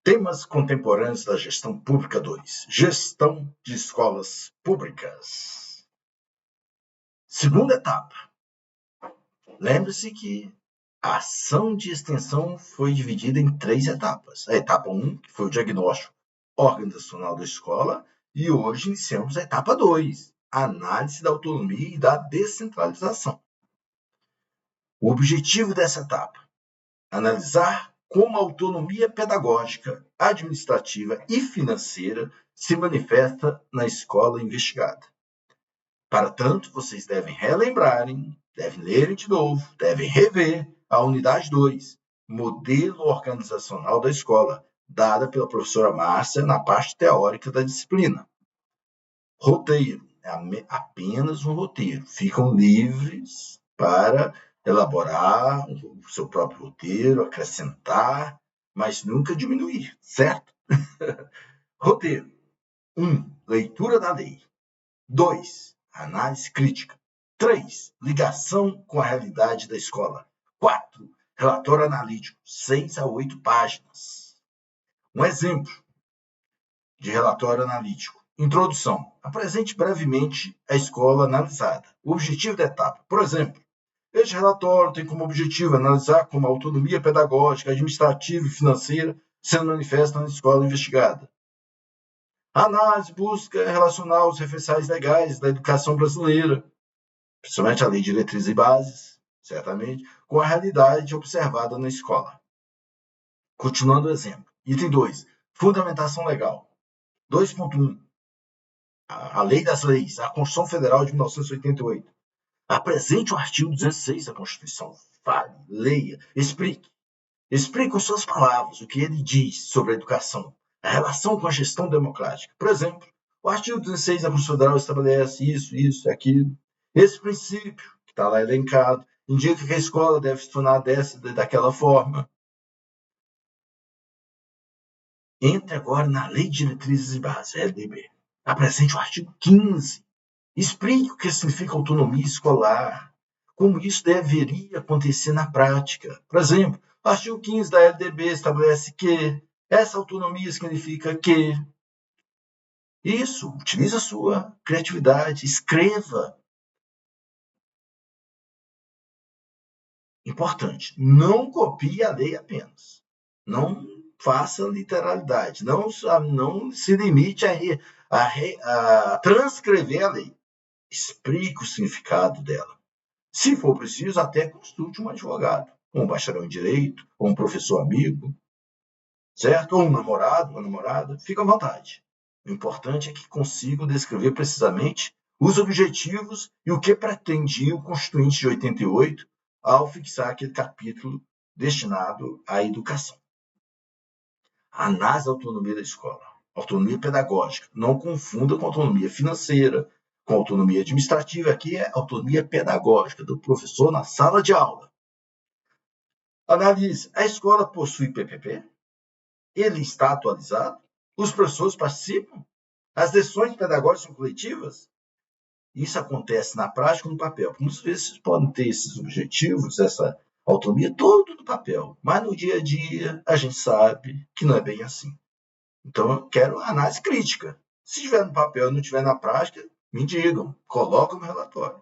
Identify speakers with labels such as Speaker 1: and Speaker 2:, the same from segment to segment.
Speaker 1: Temas contemporâneos da gestão pública 2. Gestão de escolas públicas. Segunda etapa. Lembre-se que a ação de extensão foi dividida em 3 etapas. A etapa 1, que foi o diagnóstico organizacional da escola, e hoje iniciamos a etapa 2, a análise da autonomia e da descentralização. O objetivo dessa etapa: analisar como a autonomia pedagógica, administrativa e financeira se manifesta na escola investigada. Para tanto, vocês devem relembrarem, devem ler de novo, devem rever a unidade 2, modelo organizacional da escola, dada pela professora Márcia na parte teórica da disciplina. Roteiro, é apenas um roteiro. Ficam livres para elaborar o seu próprio roteiro, acrescentar, mas nunca diminuir, certo? Roteiro. 1. Leitura da lei. 2. Análise crítica. 3. Ligação com a realidade da escola. 4. Relatório analítico, 6 a 8 páginas. Um exemplo de relatório analítico. Introdução. Apresente brevemente a escola analisada. O objetivo da etapa. Por exemplo, este relatório tem como objetivo analisar como a autonomia pedagógica, administrativa e financeira se manifesta na escola investigada. A análise busca relacionar os referenciais legais da educação brasileira, principalmente a Lei de Diretrizes e Bases, certamente, com a realidade observada na escola. Continuando o exemplo. Item 2. Fundamentação legal. 2.1. A Lei das Leis, a Constituição Federal de 1988. Apresente o artigo 206 da Constituição. Fale, leia, explique. Explique com suas palavras o que ele diz sobre a educação, a relação com a gestão democrática. Por exemplo, o artigo 16 da Constituição Federal estabelece isso, aquilo. Esse princípio, que está lá elencado, indica que a escola deve funcionar daquela forma. Entre agora na Lei de Diretrizes e Bases, LDB. Apresente o artigo 15. Explique o que significa autonomia escolar, como isso deveria acontecer na prática. Por exemplo, o artigo 15 da LDB estabelece que essa autonomia significa que. Isso, utilize a sua criatividade, escreva. Importante, não copie a lei apenas. Não faça literalidade, não se limite a transcrever a lei. Explique o significado dela. Se for preciso, até consulte um advogado, um bacharel em direito, ou um professor amigo, certo? Ou um namorado, uma namorada. Fica à vontade. O importante é que consigam descrever precisamente os objetivos e o que pretendia o Constituinte de 88 ao fixar aquele capítulo destinado à educação. A análise da autonomia da escola. Autonomia pedagógica. Não confunda com autonomia financeira, com autonomia administrativa. Aqui é autonomia pedagógica do professor na sala de aula. Analise. A escola possui PPP? Ele está atualizado? Os professores participam? As decisões pedagógicas são coletivas? Isso acontece na prática ou no papel. Muitas vezes podem ter esses objetivos, essa autonomia, todo no papel. Mas no dia a dia, a gente sabe que não é bem assim. Então, eu quero análise crítica. Se estiver no papel e não estiver na prática, me digam, colocam no relatório.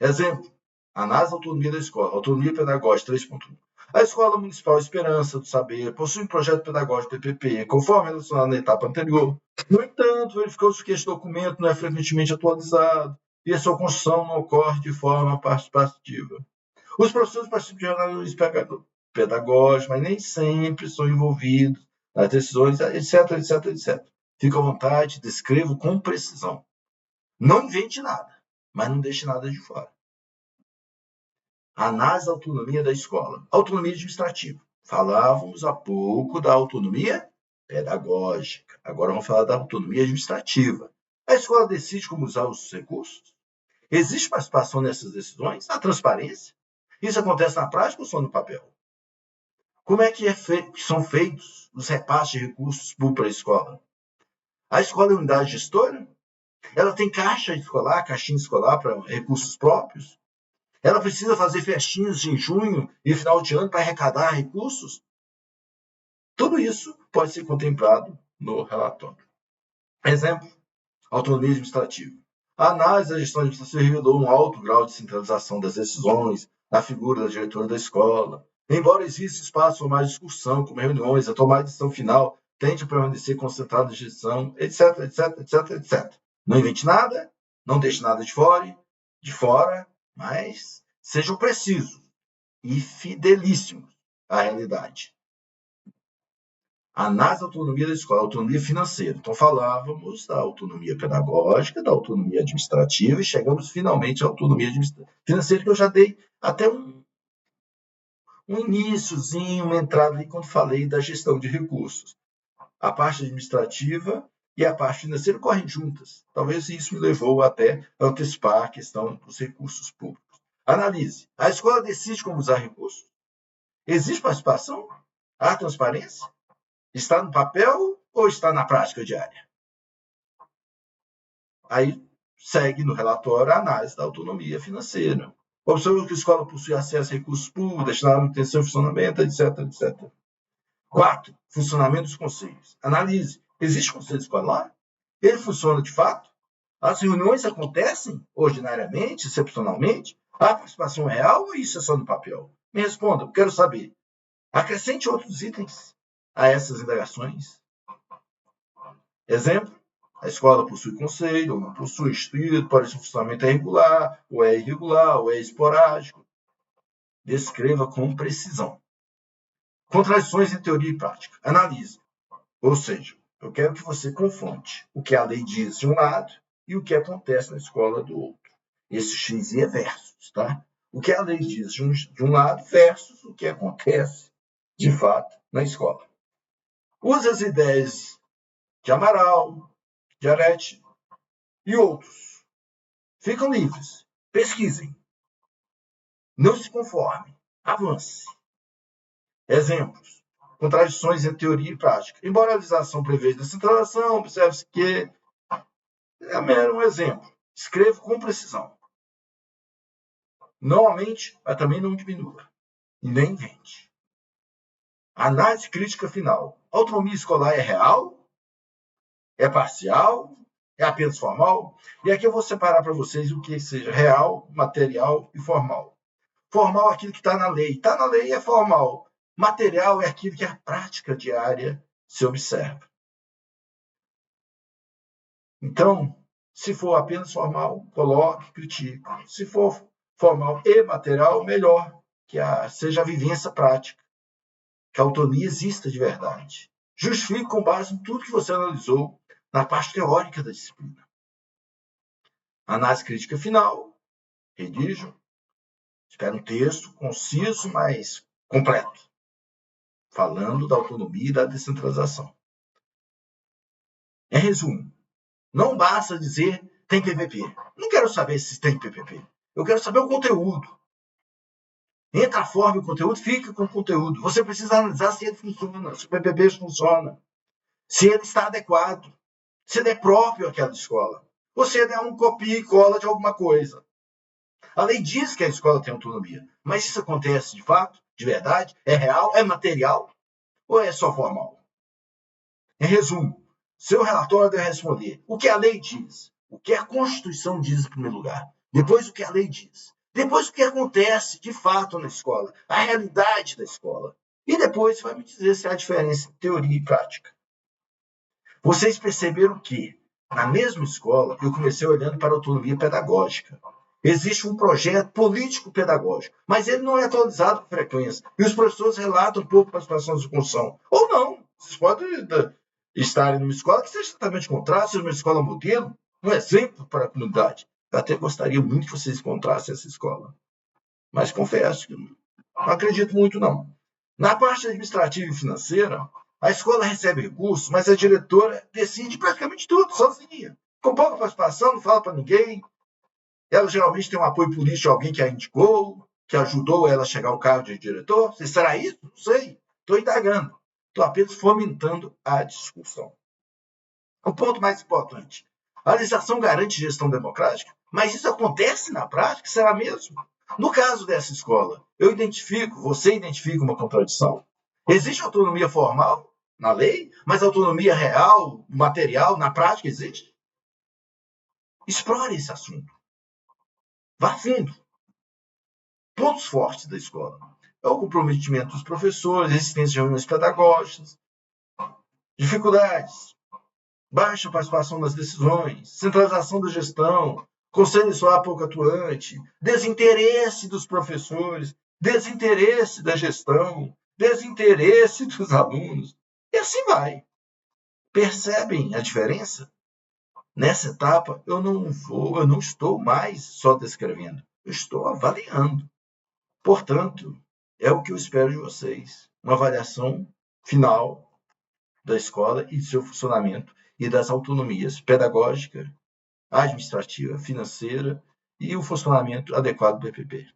Speaker 1: Exemplo, análise da autonomia da escola, autonomia pedagógica 3.1. A Escola Municipal Esperança do Saber possui um projeto pedagógico PPP, conforme relacionado na etapa anterior. No entanto, verificou-se que este documento não é frequentemente atualizado e a sua construção não ocorre de forma participativa. Os professores participam de análise pedagógica, mas nem sempre são envolvidos nas decisões, etc. Fique à vontade, descreva com precisão. Não invente nada, mas não deixe nada de fora. Análise da autonomia da escola. Autonomia administrativa. Falávamos há pouco da autonomia pedagógica. Agora vamos falar da autonomia administrativa. A escola decide como usar os recursos? Existe participação nessas decisões? Há transparência? Isso acontece na prática ou só no papel? Como é que são feitos os repasses de recursos públicos para a escola? A escola é unidade gestora? Ela tem caixinha escolar para recursos próprios? Ela precisa fazer festinhas em junho e final de ano para arrecadar recursos? Tudo isso pode ser contemplado no relatório. Exemplo, autonomia administrativa. A análise da gestão administrativa revelou um alto grau de centralização das decisões na figura da diretora da escola. Embora exista espaço para mais discussão, como reuniões, a tomada de decisão final tende a permanecer concentrada na gestão, etc, etc, etc, etc. Não invente nada, não deixe nada de fora, mas sejam precisos e fidelíssimos à realidade. Análise da autonomia da escola, autonomia financeira. Então, falávamos da autonomia pedagógica, da autonomia administrativa, e chegamos finalmente à autonomia financeira, que eu já dei até um iniciozinho, uma entrada ali quando falei da gestão de recursos. A parte administrativa e a parte financeira correm juntas. Talvez isso me levou até a antecipar a questão dos recursos públicos. Analise. A escola decide como usar recursos. Existe participação? Há transparência? Está no papel ou está na prática diária? Aí segue no relatório a análise da autonomia financeira. Observa que a escola possui acesso a recursos públicos, destinados à manutenção e funcionamento, etc, etc. 4. Funcionamento dos conselhos. Analise. Existe conselho escolar? Ele funciona de fato? As reuniões acontecem ordinariamente, excepcionalmente? Há participação real ou isso é só no papel? Me responda, eu quero saber. Acrescente outros itens a essas indagações. Exemplo, a escola possui conselho, ou não possui instituído, pode ser funcionamento regular, ou é irregular, ou é esporádico. Descreva com precisão. Contradições em teoria e prática. Analise. Ou seja, eu quero que você confronte o que a lei diz de um lado e o que acontece na escola do outro. Esse X é versus, tá? O que a lei diz de um lado versus o que acontece, de fato, na escola. Use as ideias de Amaral, de Arete e outros. Ficam livres. Pesquisem. Não se conforme. Avance. Exemplos. Contradições entre teoria e prática. Embora a legislação preveja descentralização, observe-se que é mero um exemplo. Escreva com precisão. Não aumente, mas também não diminua. E nem invente. Análise crítica final. A autonomia escolar é real? É parcial? É apenas formal? E aqui eu vou separar para vocês o que seja real, material e formal. Formal é aquilo que está na lei. Está na lei é formal. Material é aquilo que a prática diária se observa. Então, se for apenas formal, coloque, critique. Se for formal e material, melhor que seja a vivência prática. Que a autonomia exista de verdade. Justifique com base em tudo que você analisou na parte teórica da disciplina. Análise crítica final. Redijo. Espero um texto conciso, mas completo. Falando da autonomia e da descentralização. Em resumo, não basta dizer tem PPP. Não quero saber se tem PPP. Eu quero saber o conteúdo. Entre a forma e o conteúdo, fica com o conteúdo. Você precisa analisar se ele funciona, se o PPP funciona, se ele está adequado, se ele é próprio àquela escola, ou se ele é um copia e cola de alguma coisa. A lei diz que a escola tem autonomia, mas isso acontece de fato, de verdade? É real? É material? Ou é só formal? Em resumo, seu relatório deve responder o que a lei diz, o que a Constituição diz em primeiro lugar, depois o que a lei diz. Depois o que acontece de fato na escola, a realidade da escola. E depois vai me dizer se há diferença entre teoria e prática. Vocês perceberam que, na mesma escola, eu comecei olhando para a autonomia pedagógica. Existe um projeto político-pedagógico, mas ele não é atualizado com frequência. E os professores relatam um pouco participação de construção. Ou não. Vocês podem estar em uma escola que seja exatamente contrário, seja uma escola modelo, um exemplo para a comunidade. Eu até gostaria muito que vocês encontrassem essa escola. Mas confesso que não acredito muito, não. Na parte administrativa e financeira, a escola recebe recursos, mas a diretora decide praticamente tudo, sozinha. Com pouca participação, não fala para ninguém. Ela geralmente tem um apoio político de alguém que a indicou, que ajudou ela a chegar ao cargo de diretor. Será isso? Não sei. Estou indagando. Estou apenas fomentando a discussão. O ponto mais importante. A legislação garante gestão democrática, mas isso acontece na prática? Será mesmo? No caso dessa escola, você identifica uma contradição? Existe autonomia formal na lei, mas autonomia real, material, na prática existe? Explore esse assunto. Vá fundo. Pontos fortes da escola. É o comprometimento dos professores, existência de reuniões pedagógicas, dificuldades, baixa participação nas decisões, centralização da gestão, conselho escolar pouco atuante, desinteresse dos professores, desinteresse da gestão, desinteresse dos alunos. E assim vai. Percebem a diferença? Nessa etapa, eu não estou mais só descrevendo, eu estou avaliando. Portanto, é o que eu espero de vocês, uma avaliação final da escola e de seu funcionamento e das autonomias pedagógica, administrativa, financeira e o funcionamento adequado do PPP.